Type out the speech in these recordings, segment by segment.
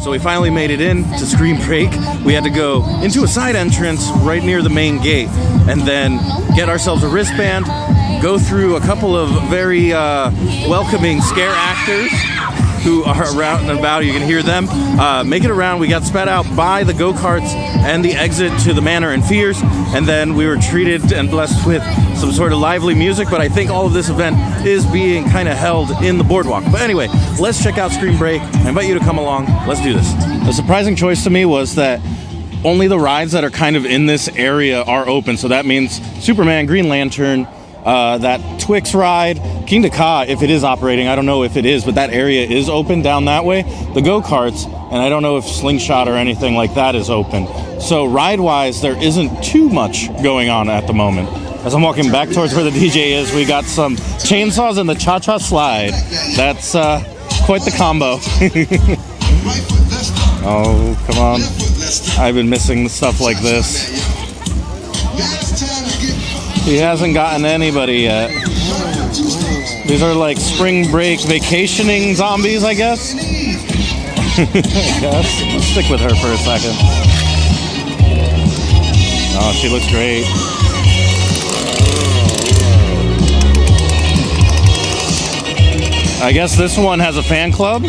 So we finally made it in to Scream Break. We had to go into a side entrance right near the main gate and then get ourselves a wristband, go through a couple of very welcoming scare actors who are around and about. You can hear them. Make it around. We got spat out by the go-karts and the exit to the Manor and Fears, and then we were treated and blessed with some sort of lively music, but I think all of this event is being kind of held in the Boardwalk. But anyway, let's check out Scream Break. I invite you to come along. Let's do this. The surprising choice to me was that only the rides that are kind of in this area are open, so that means Superman, Green Lantern, that Twix ride, Kingda Ka, if it is operating, I don't know if it is, but that area is open down that way. The go-karts, and I don't know if Slingshot or anything like that is open. So ride-wise, there isn't too much going on at the moment. As I'm walking back towards where the DJ is, we got some chainsaws and the cha-cha slide. That's quite the combo. Oh, come on. I've been missing stuff like this. He hasn't gotten anybody yet. These are like spring break vacationing zombies, I guess. I guess. Let's stick with her for a second. Oh, she looks great. I guess this one has a fan club.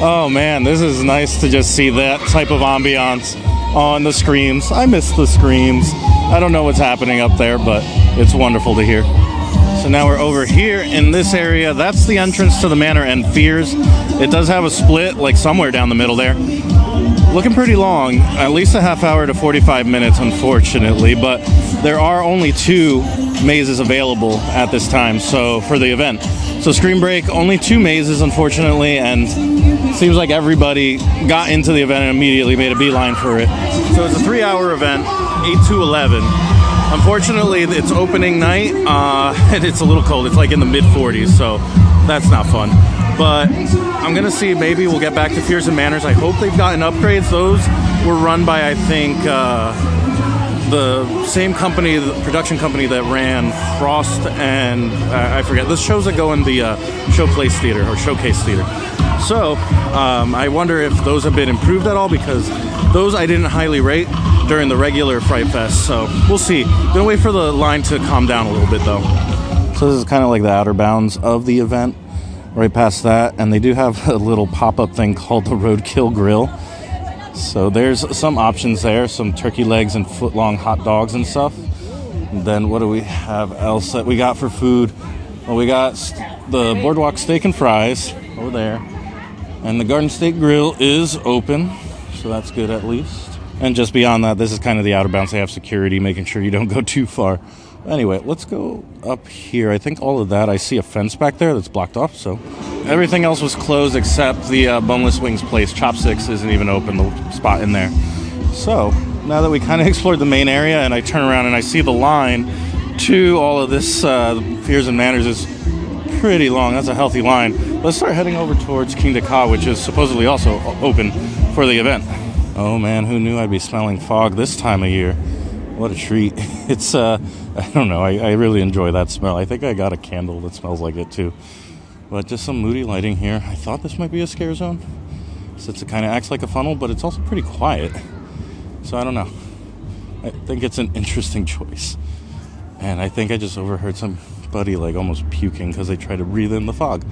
Oh man, this is nice to just see that type of ambiance on the screens. I miss the screens. I don't know what's happening up there, but it's wonderful to hear. So now we're over here in this area. That's the entrance to the Manor and Fears. It does have a split, like somewhere down the middle there. Looking pretty long, at least a half hour to 45 minutes, unfortunately, but there are only 2 mazes available at this time, so for the event. So Scream Break, only 2 mazes, unfortunately, and seems like everybody got into the event and immediately made a beeline for it. So it's a 3-hour event, 8 to 11. Unfortunately, it's opening night, and it's a little cold. It's like in the mid-40s, so that's not fun. But I'm going to see, maybe we'll get back to Fears and Manors. I hope they've gotten upgrades. Those were run by, I think, the same company, the production company that ran Frost and I forget, the shows that go in the Showcase Theater. So I wonder if those have been improved at all, because those I didn't highly rate during the regular Fright Fest. So we'll see. Gonna wait for the line to calm down a little bit though. So this is kind of like the outer bounds of the event, right past that, and they do have a little pop-up thing called the Roadkill Grill. So there's some options there, some turkey legs and foot-long hot dogs and stuff. And then what do we have else that we got for food? Well, we got the Boardwalk Steak and Fries over there. And the Garden State Grill is open, so that's good at least. And just beyond that, this is kind of the outer bounds. They have security, making sure you don't go too far. Anyway, let's go up here. I think all of that, I see a fence back there that's blocked off, so everything else was closed except the Boneless Wings place. Chopsticks isn't even open, the spot in there. So now that we kind of explored the main area and I turn around and I see the line to all of this Fears and Manors is pretty long. That's a healthy line. Let's start heading over towards Kingda Ka, which is supposedly also open for the event. Oh man, who knew I'd be smelling fog this time of year? What a treat. It's, I don't know, I really enjoy that smell. I think I got a candle that smells like it too. But just some moody lighting here. I thought this might be a scare zone, since it kind of acts like a funnel, but it's also pretty quiet. So I don't know. I think it's an interesting choice. And I think I just overheard somebody like almost puking because they tried to breathe in the fog.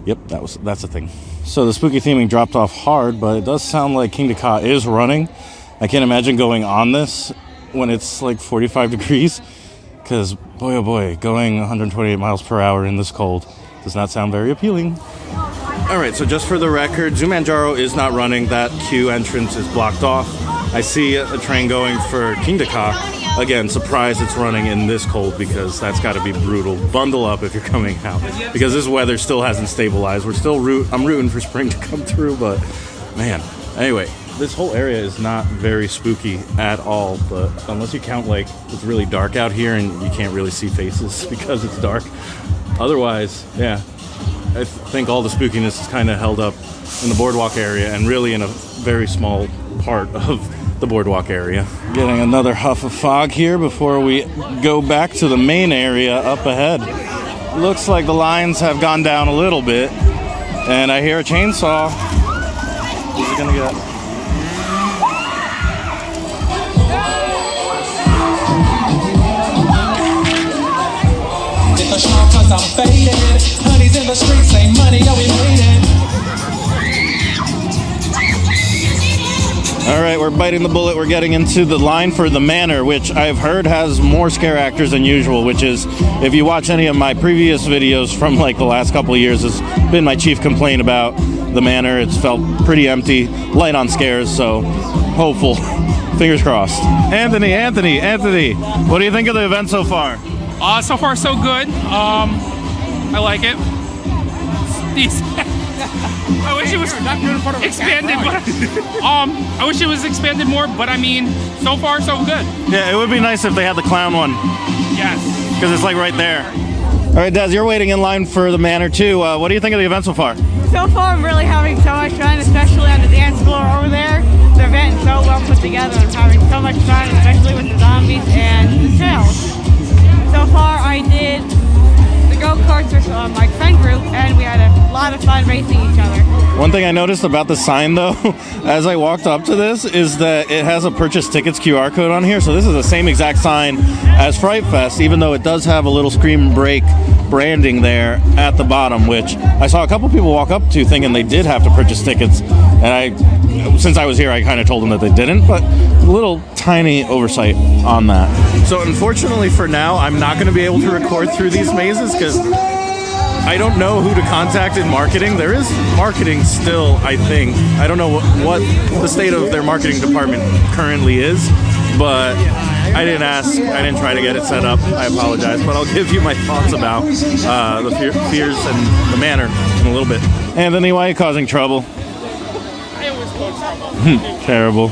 Yep, that's a thing. So the spooky theming dropped off hard, but it does sound like Kingda Ka is running. I can't imagine going on this when it's like 45 degrees, because boy oh boy, going 128 miles per hour in this cold does not sound very appealing. Alright, so just for the record, Zumanjaro is not running. That queue entrance is blocked off. I see a train going for Kingda Ka. Again, surprised it's running in this cold, because that's got to be brutal. Bundle up if you're coming out, because this weather still hasn't stabilized. I'm rooting for spring to come through, but man. Anyway, this whole area is not very spooky at all, but unless you count like it's really dark out here and you can't really see faces because it's dark. Otherwise, yeah, I think all the spookiness is kind of held up in the Boardwalk area, and really in a very small part of the Boardwalk area. Getting another huff of fog here before we go back to the main area up ahead. Looks like the lines have gone down a little bit. And I hear a chainsaw. Who's it gonna get? Get the strong 'cause I'm faded. Honey's in the streets, ain't money, no we made it. All right, we're biting the bullet. We're getting into the line for the Manor, which I've heard has more scare actors than usual, which is, if you watch any of my previous videos from like the last couple of years, has been my chief complaint about the Manor. It's felt pretty empty, light on scares, so hopeful. Fingers crossed. Anthony, what do you think of the event so far? So far so good. I like it. I wish it was expanded, but I wish it was expanded more. But I mean, so far so good. Yeah, it would be nice if they had the clown one. Yes, because it's like right there. All right, Des, you're waiting in line for the Manor too. What do you think of the event so far? So far, I'm really having so much fun, especially on the dance floor over there. The event is so well put together. I'm having so much fun, especially with the zombies and the trails. So far, I did the go-karts with my friend group, and we had a lot of fun racing each other. One thing I noticed about the sign, though, as I walked up to this, is that it has a purchase tickets QR code on here. So this is the same exact sign as Fright Fest, even though it does have a little Scream Break branding there at the bottom, which I saw a couple people walk up to thinking they did have to purchase tickets. And since I was here, I kind of told them that they didn't, but a little tiny oversight on that. So unfortunately for now, I'm not going to be able to record through these mazes because I don't know who to contact in marketing. There is marketing still, I think. I don't know what the state of their marketing department currently is, but I didn't ask. I didn't try to get it set up. I apologize, but I'll give you my thoughts about the fears and the Manor in a little bit. Anthony, why are you causing trouble? I always cause trouble. Terrible.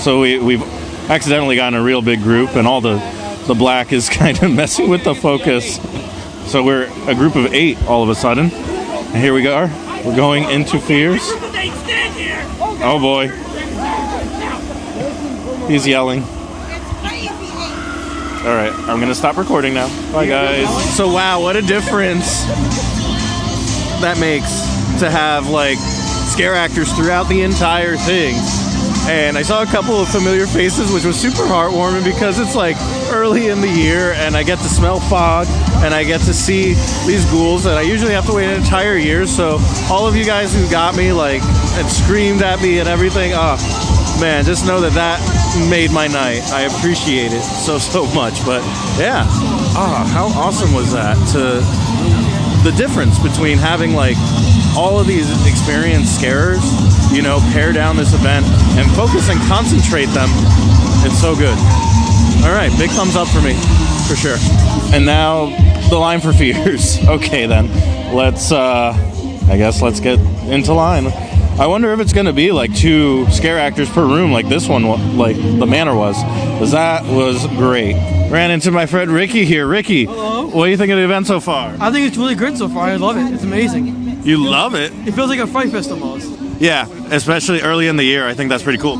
So we've accidentally gotten a real big group, and all the black is kind of messing with the focus. So we're a group of 8 all of a sudden. And here we are. We're going into Fears. Oh boy. He's yelling. All right, I'm gonna stop recording now. Bye guys. So wow, what a difference that makes to have like scare actors throughout the entire thing. And I saw a couple of familiar faces, which was super heartwarming because it's like early in the year and I get to smell fog and I get to see these ghouls that I usually have to wait an entire year. So all of you guys who got me like and screamed at me and everything, oh man, just know that made my night. I appreciate it so much. But yeah, how awesome was that? The difference between having like all of these experienced scarers, you know, pare down this event and focus and concentrate them. It's so good. All right, big thumbs up for me, for sure. And now the line for Fears. Okay then, let's get into line. I wonder if it's gonna be like 2 scare actors per room like this one, like the Manor was, because that was great. Ran into my friend Ricky here. Ricky, hello. What do you think of the event so far? I think it's really good so far. I love it. It's amazing. You love it? It feels like a Fright Fest almost. Yeah, especially early in the year. I think that's pretty cool.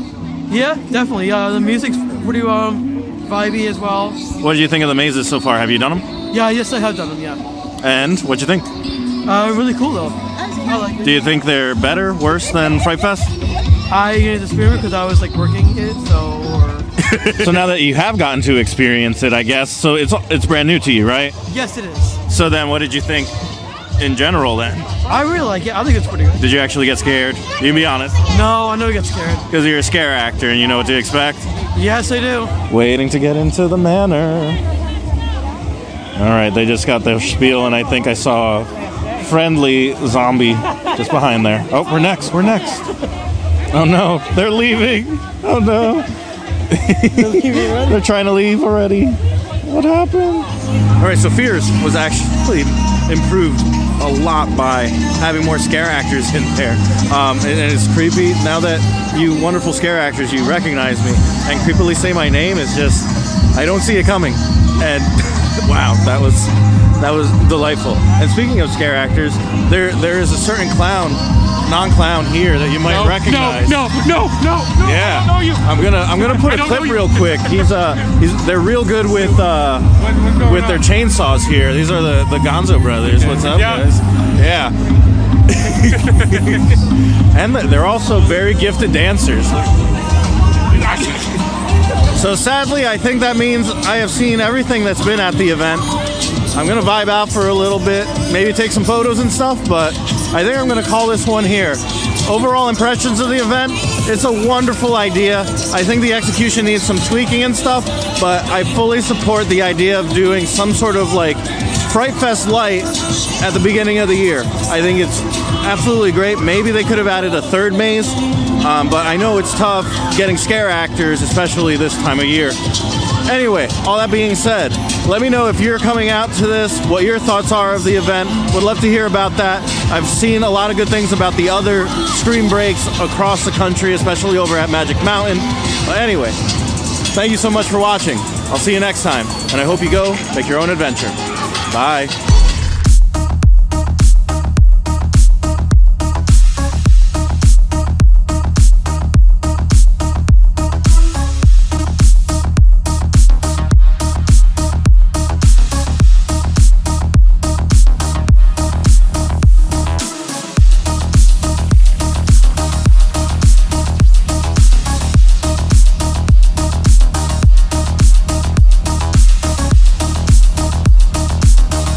Yeah, definitely. The music's pretty vibey as well. What did you think of the mazes so far? Have you done them? Yeah, yes, I have done them, yeah. And what'd you think? Really cool though. I like it. Do you think they're better, worse than Fright Fest? I get to experience because I was like working it, so. So now that you have gotten to experience it, I guess, so it's brand new to you, right? Yes, it is. So then, what did you think in general then? I really like it. I think it's pretty good. Did you actually get scared? You can be honest. No, I never get scared. Because you're a scare actor and you know what to expect? Yes, I do. Waiting to get into the Manor. All right, they just got their spiel, and I think I saw a friendly zombie just behind there. Oh, we're next. Oh no, they're leaving. Oh no. They're trying to leave already. What happened? All right, so Fears was actually improved a lot by having more scare actors in there. And it's creepy. Now that you wonderful scare actors, you recognize me and creepily say my name, is just, I don't see it coming. And wow, that was delightful. And speaking of scare actors, there is a certain clown non-clown here that you might recognize. No. Yeah, I don't know you. I'm gonna put I a don't clip know you. real quick. They're real good with their chainsaws here. These are the Gonzo brothers. What's up, Yeah. guys? Yeah. And they're also very gifted dancers. So sadly, I think that means I have seen everything that's been at the event. I'm gonna vibe out for a little bit, maybe take some photos and stuff, but I think I'm gonna call this one here. Overall impressions of the event, it's a wonderful idea. I think the execution needs some tweaking and stuff, but I fully support the idea of doing some sort of like Fright Fest light at the beginning of the year. I think it's absolutely great. Maybe they could have added a third maze, but I know it's tough getting scare actors, especially this time of year. Anyway, all that being said, let me know if you're coming out to this, what your thoughts are of the event. Would love to hear about that. I've seen a lot of good things about the other Scream breaks across the country, especially over at Magic Mountain. But anyway, thank you so much for watching. I'll see you next time, and I hope you go make your own adventure. Bye.